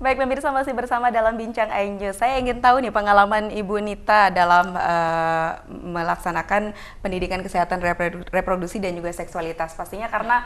Baik, pemirsa masih bersama dalam Bincang Ainju. Saya ingin tahu nih pengalaman Ibu Nita dalam melaksanakan pendidikan kesehatan reproduksi dan juga seksualitas. Pastinya karena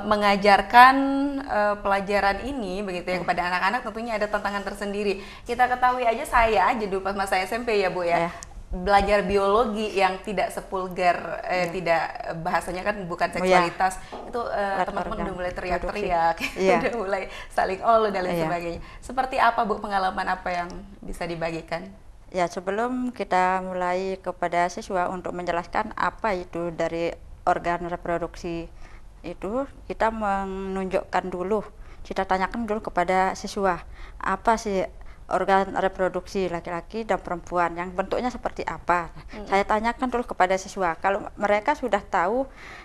mengajarkan pelajaran ini begitu ya kepada anak-anak tentunya ada tantangan tersendiri. Kita ketahui aja saya dulu pas masa SMP ya Bu ya. Belajar biologi yang tidak sepulgar, tidak bahasanya kan bukan seksualitas, itu teman-teman udah mulai teriak-teriak, udah mulai saling olu dan lain sebagainya. Seperti apa Bu pengalaman apa yang bisa dibagikan? Ya, sebelum kita mulai kepada siswa untuk menjelaskan apa itu dari organ reproduksi itu, kita menunjukkan dulu, kita tanyakan dulu kepada siswa, apa sih organ reproduksi laki-laki dan perempuan yang bentuknya seperti apa. Saya tanyakan dulu kepada siswa. Kalau mereka sudah tahu,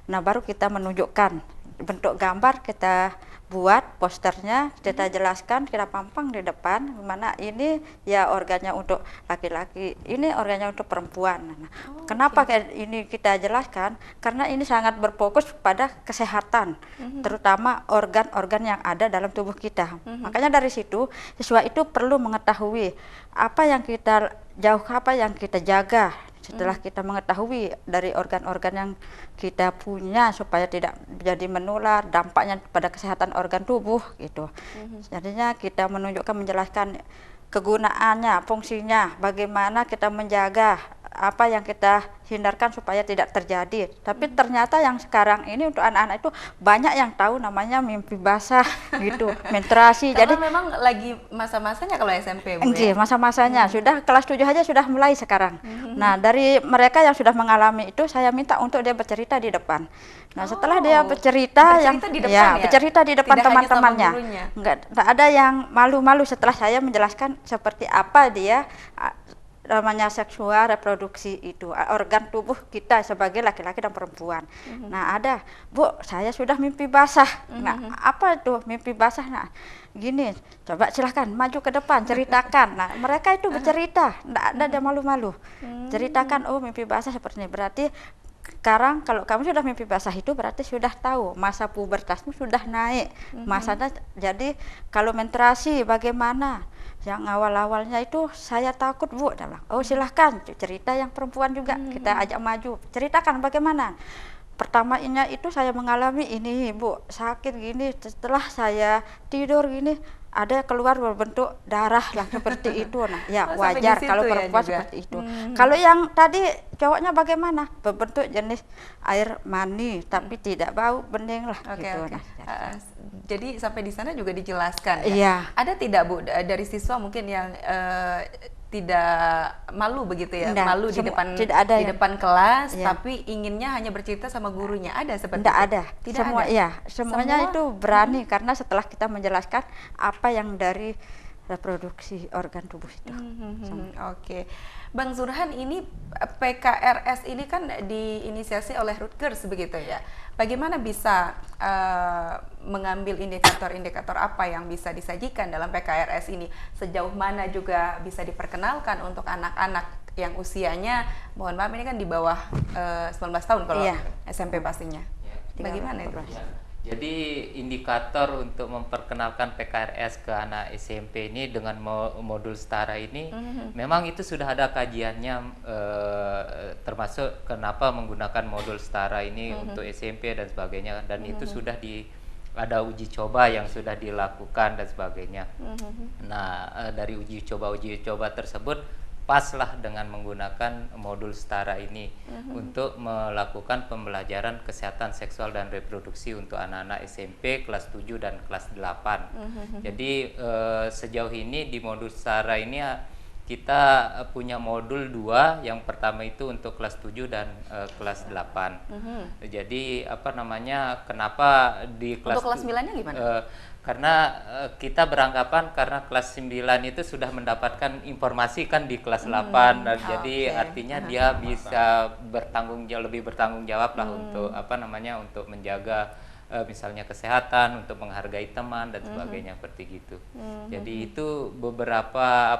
nah baru kita menunjukkan bentuk gambar, kita buat posternya, kita jelaskan, kita pampang di depan mana ini ya organnya untuk laki-laki, ini organnya untuk perempuan. Nah, kenapa ini kita jelaskan? Karena ini sangat berfokus pada kesehatan, terutama organ-organ yang ada dalam tubuh kita. Makanya dari situ siswa itu perlu mengetahui apa yang kita apa yang kita jaga. Setelah kita mengetahui dari organ-organ yang kita punya supaya tidak jadi menular, dampaknya pada kesehatan organ tubuh gitu. Jadinya kita menjelaskan kegunaannya, fungsinya, bagaimana kita menjaga apa yang kita hindarkan supaya tidak terjadi. Tapi ternyata yang sekarang ini untuk anak-anak itu banyak yang tahu namanya mimpi basah gitu, menstruasi. Jadi memang lagi masa-masanya kalau SMP Bu ya? Masa-masanya sudah kelas 7 aja sudah mulai sekarang. Nah, dari mereka yang sudah mengalami itu saya minta untuk dia bercerita di depan. Nah, setelah dia bercerita bercerita di depan teman-temannya. Enggak ada yang malu-malu setelah saya menjelaskan seperti apa dia namanya seksual reproduksi itu organ tubuh kita sebagai laki-laki dan perempuan. Nah, ada Bu, saya sudah mimpi basah. Nah, apa itu mimpi basah? Nah, gini, coba silahkan maju ke depan ceritakan. Nah, mereka itu bercerita, tidak ada malu-malu. Ceritakan, oh mimpi basah seperti ini. Berarti sekarang kalau kamu sudah mimpi basah itu berarti sudah tahu masa pubertasmu sudah naik. Masanya jadi kalau menstruasi bagaimana? Yang awal-awalnya itu saya takut Bu, dia bilang, oh silahkan cerita yang perempuan juga, kita ajak maju, ceritakan bagaimana. Pertamanya itu saya mengalami ini Bu, sakit gini, setelah saya tidur gini ada keluar berbentuk darah yang seperti itu. Nah, ya wajar kalau perempuan seperti itu. Kalau yang tadi cowoknya bagaimana? Berbentuk jenis air mani tapi tidak bau, bening lah gitu. Nah, jadi sampai di sana juga dijelaskan ya. Ada tidak Bu dari siswa mungkin yang tidak malu begitu ya, malu di depan kelas, tapi inginnya hanya bercerita sama gurunya, ada seperti itu? Ada. Semuanya itu berani karena setelah kita menjelaskan apa yang dari reproduksi organ tubuh itu. Oke. Bang Zurhan, ini PKRS ini kan diinisiasi oleh Rutgers begitu ya. Bagaimana bisa mengambil indikator-indikator apa yang bisa disajikan dalam PKRS ini? Sejauh mana juga bisa diperkenalkan untuk anak-anak yang usianya, mohon maaf ini kan di bawah 19 tahun kalau SMP pastinya. Bagaimana itu? Jadi indikator untuk memperkenalkan PKRS ke anak SMP ini dengan modul setara ini memang itu sudah ada kajiannya, termasuk kenapa menggunakan modul setara ini untuk SMP dan sebagainya, dan itu sudah ada uji coba yang sudah dilakukan dan sebagainya. Nah, dari uji coba tersebut paslah dengan menggunakan modul setara ini untuk melakukan pembelajaran kesehatan seksual dan reproduksi untuk anak-anak SMP kelas 7 dan kelas 8. Jadi sejauh ini di modul setara ini kita punya modul 2, yang pertama itu untuk kelas 7 dan kelas 8. Jadi kenapa di kelas untuk kelas 9-nya gimana? Karena kita beranggapan karena kelas 9 itu sudah mendapatkan informasi kan di kelas 8, dan jadi artinya dia bisa lebih bertanggung jawab lah untuk untuk menjaga misalnya kesehatan, untuk menghargai teman dan sebagainya seperti gitu. Jadi itu beberapa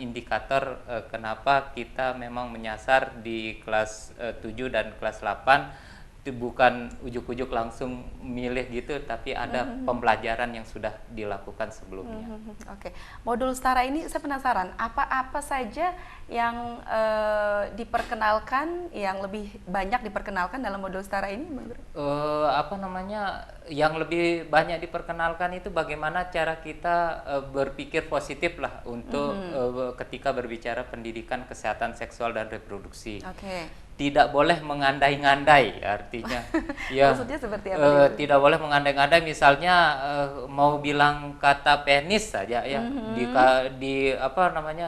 indikator kenapa kita memang menyasar di kelas 7 dan kelas 8 bukan ujuk-ujuk langsung milih gitu, tapi ada pembelajaran yang sudah dilakukan sebelumnya. Oke, modul setara ini saya penasaran, apa saja yang diperkenalkan, yang lebih banyak diperkenalkan dalam modul setara ini, Bang Guru? Yang lebih banyak diperkenalkan itu bagaimana cara kita berpikir positif lah untuk ketika berbicara pendidikan kesehatan seksual dan reproduksi. Oke. Tidak boleh mengandai-ngandai, artinya ya. Maksudnya seperti apa? Tidak boleh mengandai-ngandai, misalnya mau bilang kata penis saja ya,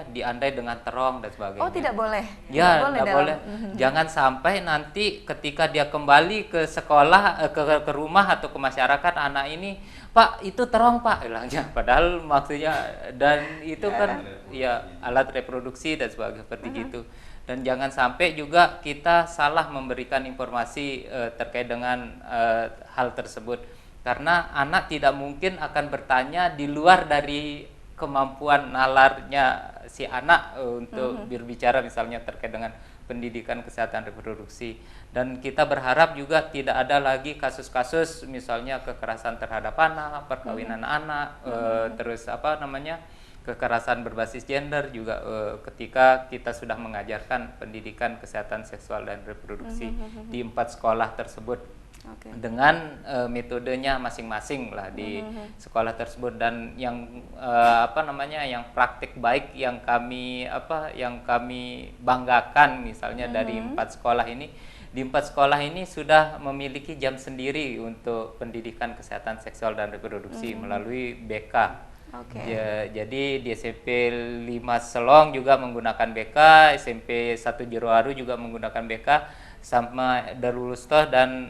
diandai dengan terong dan sebagainya. Oh, tidak boleh. Ya, tidak tidak boleh. Jangan sampai nanti ketika dia kembali ke sekolah, ke rumah atau ke masyarakat, anak ini, Pak, itu terong Pak, bilangnya. Padahal maksudnya, dan itu kan ya alat reproduksi dan sebagainya seperti gitu. Dan jangan sampai juga kita salah memberikan informasi terkait dengan hal tersebut, karena anak tidak mungkin akan bertanya di luar dari kemampuan nalarnya si anak untuk berbicara misalnya terkait dengan pendidikan kesehatan reproduksi. Dan kita berharap juga tidak ada lagi kasus-kasus misalnya kekerasan terhadap anak, perkawinan anak, terus kekerasan berbasis gender juga ketika kita sudah mengajarkan pendidikan kesehatan seksual dan reproduksi di 4 sekolah tersebut. Dengan metodenya masing-masing lah di sekolah tersebut. Dan yang yang praktik baik yang kami banggakan misalnya dari 4 sekolah ini, di 4 sekolah ini sudah memiliki jam sendiri untuk pendidikan kesehatan seksual dan reproduksi melalui BK. Jadi di SMP 5 Selong juga menggunakan BK, SMP 1 Jeroaru juga menggunakan BK, sama Darul Ustoh dan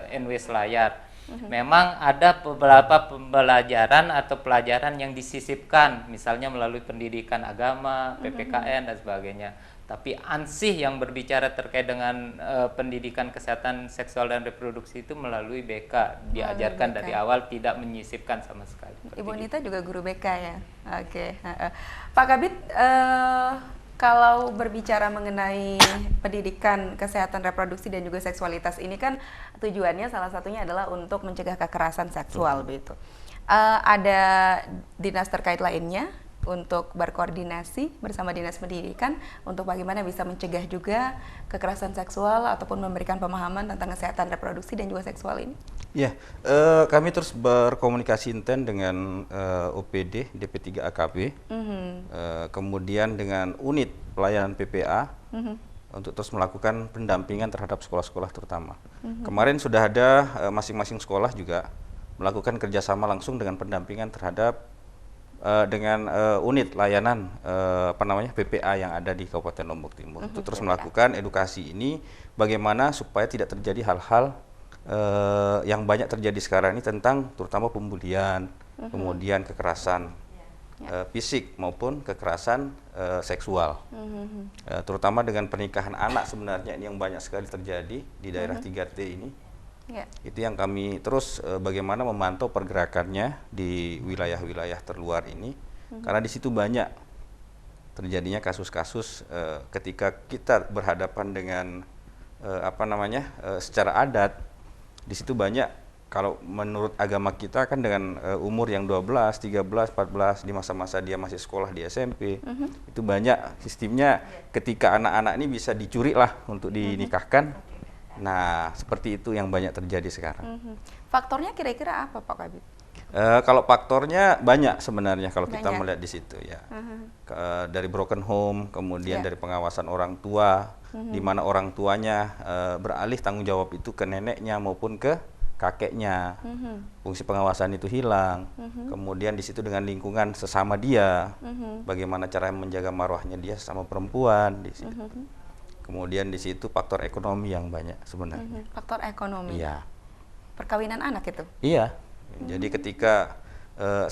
NW Selayar. Memang ada beberapa pembelajaran atau pelajaran yang disisipkan, misalnya melalui pendidikan agama, PPKN dan sebagainya. Tapi ansih yang berbicara terkait dengan pendidikan kesehatan seksual dan reproduksi itu melalui BK, diajarkan dari awal, tidak menyisipkan sama sekali. Ibu Nita juga guru BK ya? Oke. Pak Kabid, kalau berbicara mengenai pendidikan kesehatan reproduksi dan juga seksualitas ini kan tujuannya salah satunya adalah untuk mencegah kekerasan seksual begitu. Ada dinas terkait lainnya untuk berkoordinasi bersama dinas pendidikan untuk bagaimana bisa mencegah juga kekerasan seksual ataupun memberikan pemahaman tentang kesehatan reproduksi dan juga seksual ini? Ya, kami terus berkomunikasi intens dengan OPD DP3 AKB, kemudian dengan unit pelayanan PPA untuk terus melakukan pendampingan terhadap sekolah-sekolah terutama. Kemarin sudah ada masing-masing sekolah juga melakukan kerjasama langsung dengan pendampingan terhadap dengan unit layanan PPA yang ada di Kabupaten Lombok Timur untuk terus melakukan edukasi ini bagaimana supaya tidak terjadi hal-hal yang banyak terjadi sekarang ini tentang terutama pembulian, kemudian kekerasan fisik maupun kekerasan seksual, terutama dengan pernikahan anak sebenarnya ini yang banyak sekali terjadi di daerah 3T ini. Itu yang kami terus bagaimana memantau pergerakannya di wilayah-wilayah terluar ini, karena di situ banyak terjadinya kasus-kasus ketika kita berhadapan dengan secara adat. Di situ banyak, kalau menurut agama kita kan dengan umur yang 12, 13, 14 di masa-masa dia masih sekolah di SMP, itu banyak sistemnya ketika anak-anak ini bisa dicuri lah untuk dinikahkan. Nah, seperti itu yang banyak terjadi sekarang. Faktornya kira-kira apa, Pak Kabid? Kalau faktornya banyak sebenarnya kalau kita melihat di situ ya. Dari broken home, kemudian dari pengawasan orang tua, di mana orang tuanya beralih tanggung jawab itu ke neneknya maupun ke kakeknya. Fungsi pengawasan itu hilang. Kemudian di situ dengan lingkungan sesama dia, bagaimana cara menjaga marwahnya dia sama perempuan di situ. Kemudian di situ faktor ekonomi yang banyak sebenarnya. Faktor ekonomi. Iya. Perkawinan anak itu. Iya. Jadi ketika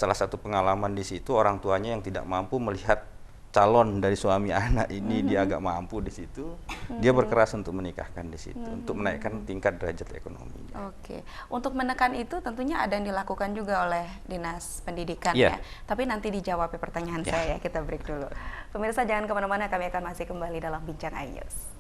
salah satu pengalaman di situ orang tuanya yang tidak mampu melihat calon dari suami anak ini dia agak mampu di situ, dia berkeras untuk menikahkan di situ untuk menaikkan tingkat derajat ekonominya. Oke. Untuk menekan itu tentunya ada yang dilakukan juga oleh Dinas Pendidikan ya. Tapi nanti dijawab pertanyaan saya, kita break dulu. Pemirsa jangan kemana-mana, kami akan masih kembali dalam Bincang iNews.